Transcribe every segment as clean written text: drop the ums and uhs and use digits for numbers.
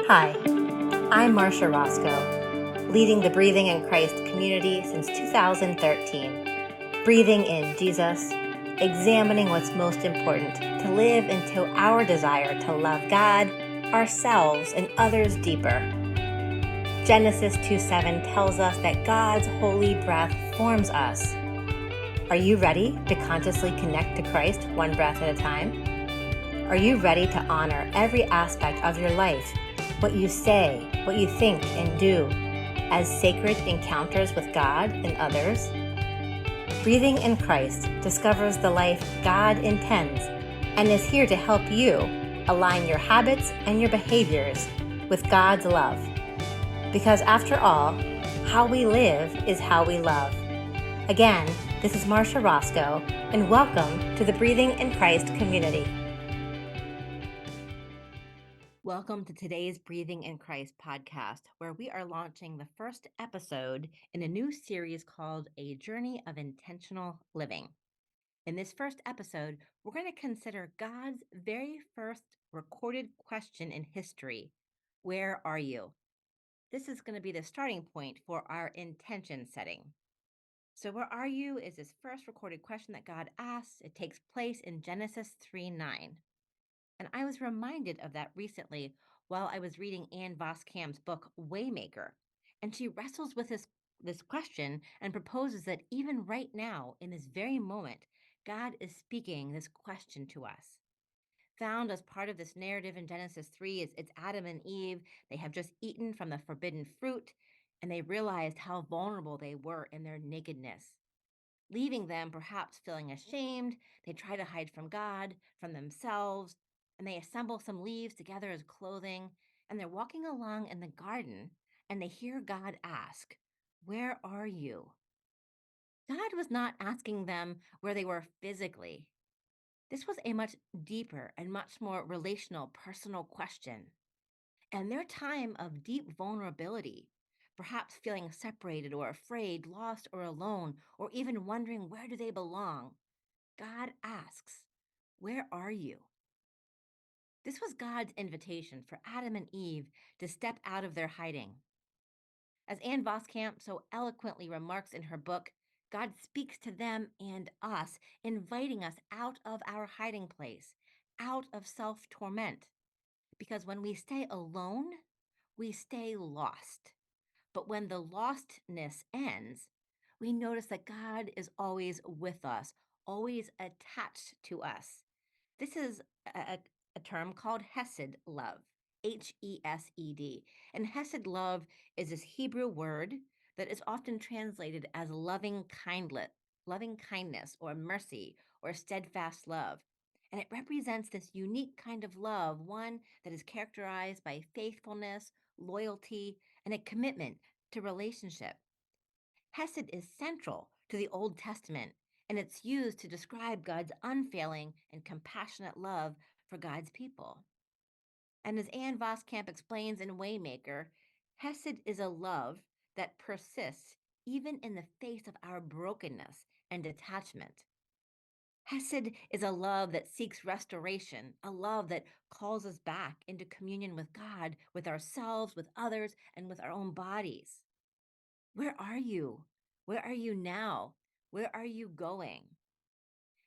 Hi, I'm Marsha Roscoe, leading the Breathing in Christ community since 2013. Breathing in Jesus, examining what's most important to live into our desire to love God, ourselves, and others deeper. Genesis 2:7 tells us that God's holy breath forms us. Are you ready to consciously connect to Christ one breath at a time? Are you ready to honor every aspect of your life, what you say, what you think and do, as sacred encounters with God and others? Breathing in Christ discovers the life God intends and is here to help you align your habits and your behaviors with God's love. Because after all, how we live is how we love. Again, this is Marsha Roscoe, and welcome to the Breathing in Christ community. Welcome to today's Breathing in Christ podcast, where we are launching the first episode in a new series called A Journey of Intentional Living. In this first episode, we're going to consider God's very first recorded question in history: where are you? This is going to be the starting point for our intention setting. So, where are you is this first recorded question that God asks. It takes place in Genesis 3:9. And I was reminded of that recently while I was reading Ann Voskamp's book, Waymaker. And she wrestles with this question and proposes that even right now, in this very moment, God is speaking this question to us. Found as part of this narrative in Genesis 3 is it's Adam and Eve. They have just eaten from the forbidden fruit, and they realized how vulnerable they were in their nakedness. Leaving them perhaps feeling ashamed, they try to hide from God, from themselves, and they assemble some leaves together as clothing, and they're walking along in the garden, and they hear God ask, "Where are you?" God was not asking them where they were physically. This was a much deeper and much more relational, personal question. And their time of deep vulnerability, perhaps feeling separated or afraid, lost or alone, or even wondering where do they belong, God asks, "Where are you?" This was God's invitation for Adam and Eve to step out of their hiding. As Ann Voskamp so eloquently remarks in her book, God speaks to them and us, inviting us out of our hiding place, out of self-torment. Because when we stay alone, we stay lost. But when the lostness ends, we notice that God is always with us, always attached to us. This is a term called Hesed love, Hesed. And Hesed love is this Hebrew word that is often translated as loving kindness or mercy or steadfast love. And it represents this unique kind of love, one that is characterized by faithfulness, loyalty, and a commitment to relationship. Hesed is central to the Old Testament, and it's used to describe God's unfailing and compassionate love for God's people. And as Ann Voskamp explains in Waymaker, Hesed is a love that persists even in the face of our brokenness and detachment. Hesed is a love that seeks restoration, a love that calls us back into communion with God, with ourselves, with others, and with our own bodies. Where are you? Where are you now? Where are you going?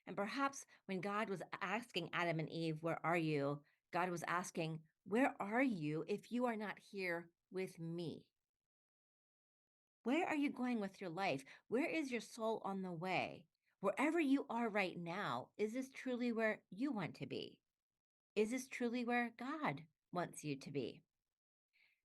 And perhaps when God was asking Adam and Eve, "Where are you?" God was asking, "Where are you if you are not here with me?" Where are you going with your life? Where is your soul on the way? Wherever you are right now, is this truly where you want to be? Is this truly where God wants you to be?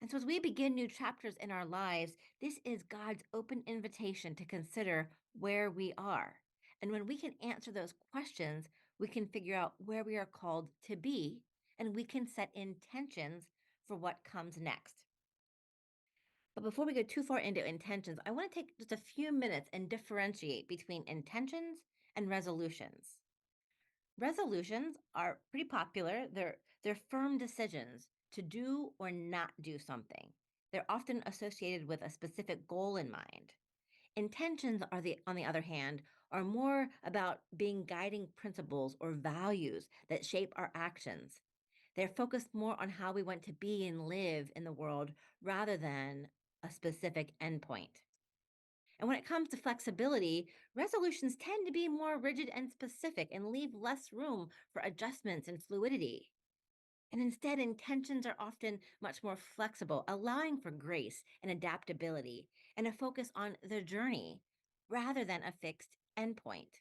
And so, as we begin new chapters in our lives, this is God's open invitation to consider where we are. And when we can answer those questions, we can figure out where we are called to be, and we can set intentions for what comes next. But before we go too far into intentions, I want to take just a few minutes and differentiate between intentions and resolutions. Resolutions are pretty popular. They're firm decisions to do or not do something. They're often associated with a specific goal in mind. Intentions on the other hand, are more about being guiding principles or values that shape our actions. They're focused more on how we want to be and live in the world rather than a specific endpoint. And when it comes to flexibility, resolutions tend to be more rigid and specific and leave less room for adjustments and fluidity. And instead, intentions are often much more flexible, allowing for grace and adaptability and a focus on the journey rather than a fixed endpoint.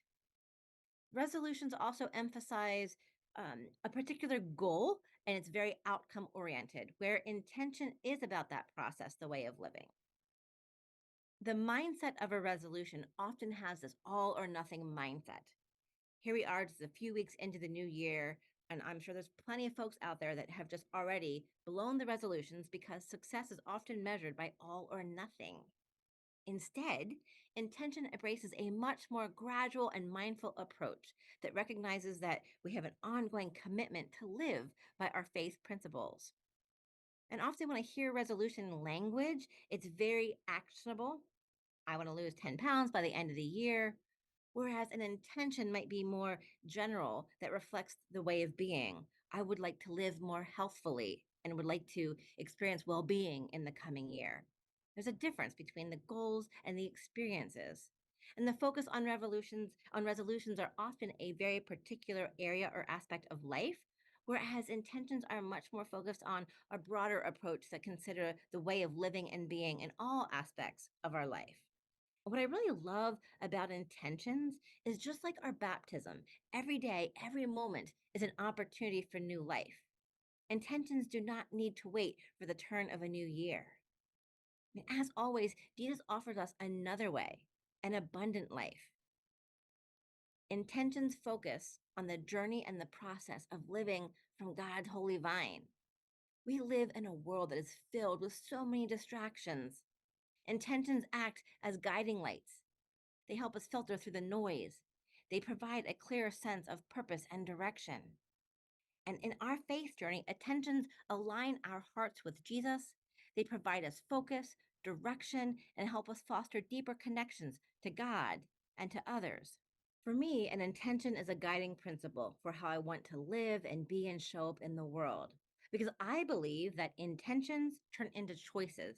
Resolutions also emphasize a particular goal and it's very outcome oriented, where intention is about that process, the way of living. The mindset of a resolution often has this all or nothing mindset. Here we are, just a few weeks into the new year, and I'm sure there's plenty of folks out there that have just already blown the resolutions because success is often measured by all or nothing. Instead, intention embraces a much more gradual and mindful approach that recognizes that we have an ongoing commitment to live by our faith principles. And often, when I hear resolution language, it's very actionable. I want to lose 10 pounds by the end of the year. Whereas an intention might be more general that reflects the way of being. I would like to live more healthfully and would like to experience well being in the coming year. There's a difference between the goals and the experiences. And the focus on resolutions are often a very particular area or aspect of life, whereas intentions are much more focused on a broader approach that consider the way of living and being in all aspects of our life. What I really love about intentions is just like our baptism, every day, every moment is an opportunity for new life. Intentions do not need to wait for the turn of a new year. And as always, Jesus offers us another way, an abundant life. Intentions focus on the journey and the process of living from God's holy vine. We live in a world that is filled with so many distractions. Intentions act as guiding lights. They help us filter through the noise. They provide a clear sense of purpose and direction. And in our faith journey, attentions align our hearts with Jesus. They provide us focus, direction, and help us foster deeper connections to God and to others. For me, an intention is a guiding principle for how I want to live and be and show up in the world. Because I believe that intentions turn into choices,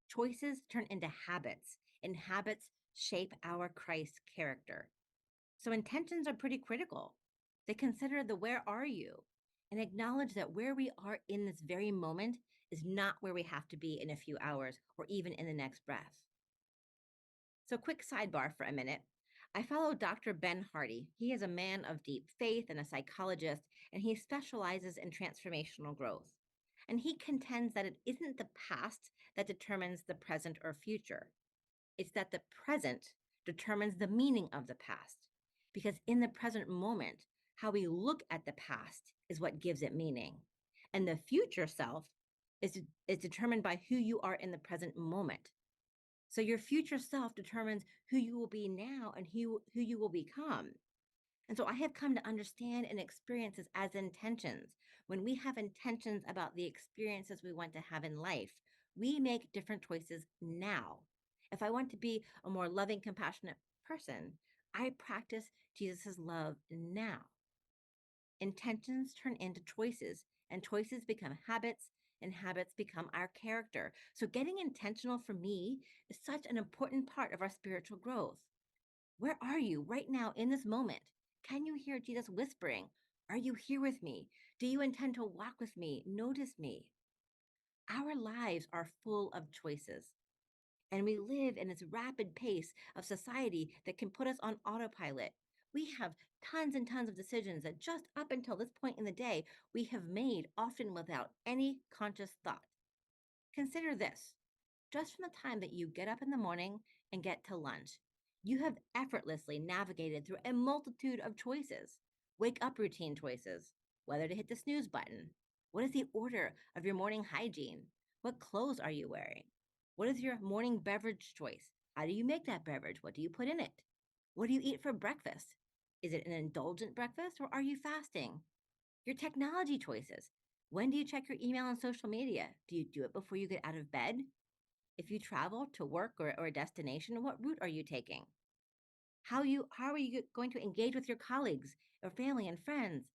choices turn into habits, and habits shape our Christ character. So intentions are pretty critical. They consider the where are you and acknowledge that where we are in this very moment is not where we have to be in a few hours or even in the next breath. So, quick sidebar for a minute. I follow Dr. Ben Hardy. He is a man of deep faith and a psychologist, and he specializes in transformational growth. And he contends that it isn't the past that determines the present or future, it's that the present determines the meaning of the past. Because in the present moment, how we look at the past is what gives it meaning. And the future self is determined by who you are in the present moment. So your future self determines who you will be now and who you will become. And so I have come to understand and experience this as intentions. When we have intentions about the experiences we want to have in life, we make different choices now. If I want to be a more loving, compassionate person, I practice Jesus' love now. Intentions turn into choices, and choices become habits, and habits become our character. So, getting intentional for me is such an important part of our spiritual growth. Where are you right now in this moment? Can you hear Jesus whispering? Are you here with me? Do you intend to walk with me? Notice me. Our lives are full of choices, and we live in this rapid pace of society that can put us on autopilot. We have tons and tons of decisions that just up until this point in the day, we have made often without any conscious thought. Consider this. Just from the time that you get up in the morning and get to lunch, you have effortlessly navigated through a multitude of choices. Wake up routine choices, whether to hit the snooze button. What is the order of your morning hygiene? What clothes are you wearing? What is your morning beverage choice? How do you make that beverage? What do you put in it? What do you eat for breakfast? Is it an indulgent breakfast or are you fasting? Your technology choices. When do you check your email and social media? Do you do it before you get out of bed? If you travel to work or a destination, what route are you taking? How are you going to engage with your colleagues or family and friends?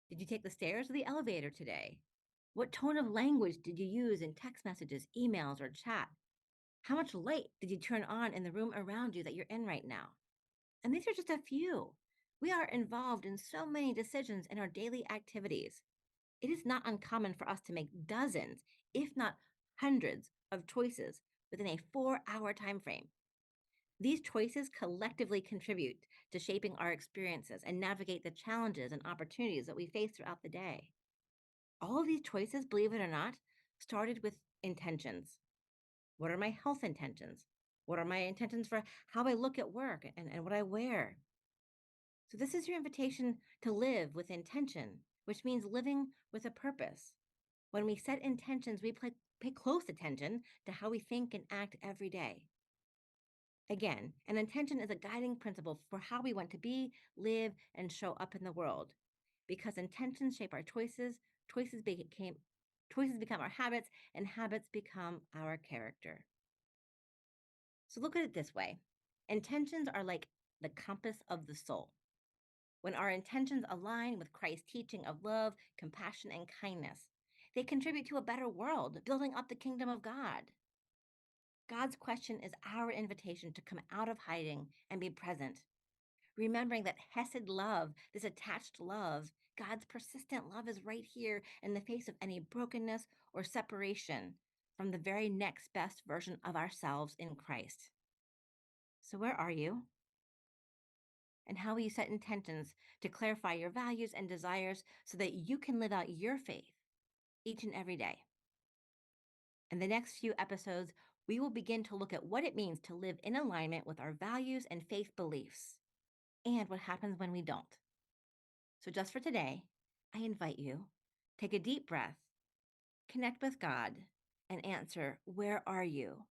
Did you take the stairs or the elevator today? What tone of language did you use in text messages, emails, or chat? How much light did you turn on in the room around you that you're in right now? And these are just a few. We are involved in so many decisions in our daily activities. It is not uncommon for us to make dozens, if not hundreds, of choices within a 4-hour time frame. These choices collectively contribute to shaping our experiences and navigate the challenges and opportunities that we face throughout the day. All of these choices, believe it or not, started with intentions. What are my health intentions? What are my intentions for how I look at work and what I wear? So, this is your invitation to live with intention, which means living with a purpose. When we set intentions, we pay close attention to how we think and act every day. Again, an intention is a guiding principle for how we want to be, live, and show up in the world. Because intentions shape our choices, choices become our habits, and habits become our character. So look at it this way. Intentions are like the compass of the soul. When our intentions align with Christ's teaching of love, compassion, and kindness, they contribute to a better world, building up the kingdom of God. God's question is our invitation to come out of hiding and be present, remembering that Hesed love, this attached love, God's persistent love is right here in the face of any brokenness or separation from the very next best version of ourselves in Christ. So, where are you? And how will you set intentions to clarify your values and desires so that you can live out your faith each and every day? In the next few episodes, we will begin to look at what it means to live in alignment with our values and faith beliefs and what happens when we don't. So, just for today, I invite you take a deep breath, connect with God, and answer, where are you?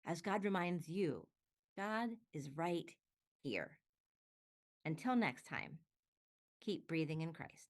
As God reminds you, God is right here. Until next time, keep breathing in Christ.